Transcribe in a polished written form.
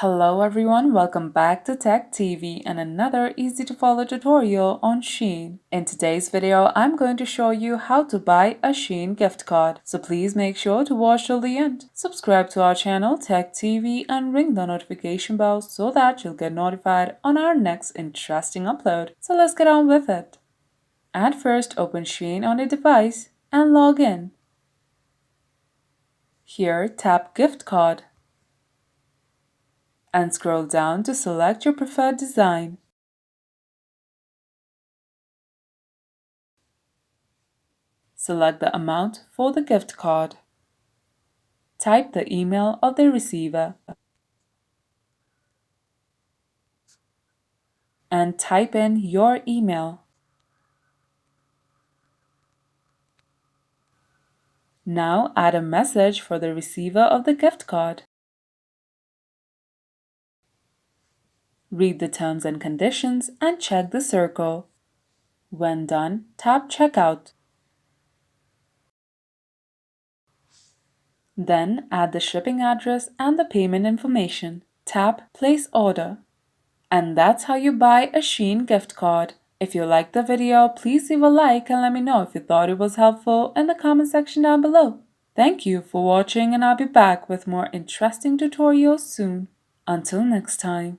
Hello everyone, welcome back to Tech TV and another easy to follow tutorial on Shein. In today's video, I'm going to show you how to buy a Shein gift card. So please make sure to watch till the end. Subscribe to our channel Tech TV and ring the notification bell so that you'll get notified on our next interesting upload. So let's get on with it. At first, open Shein on a device and log in. Here, tap Gift Card and scroll down to select your preferred design. Select the amount for the gift card. Type the email of the receiver and type in your email. Now add a message for the receiver of the gift card. Read the terms and conditions and check the circle. When done, tap Checkout. Then add the shipping address and the payment information. Tap Place Order. And that's how you buy a Shein gift card. If you liked the video, please leave a like and let me know if you thought it was helpful in the comment section down below. Thank you for watching and I'll be back with more interesting tutorials soon. Until next time.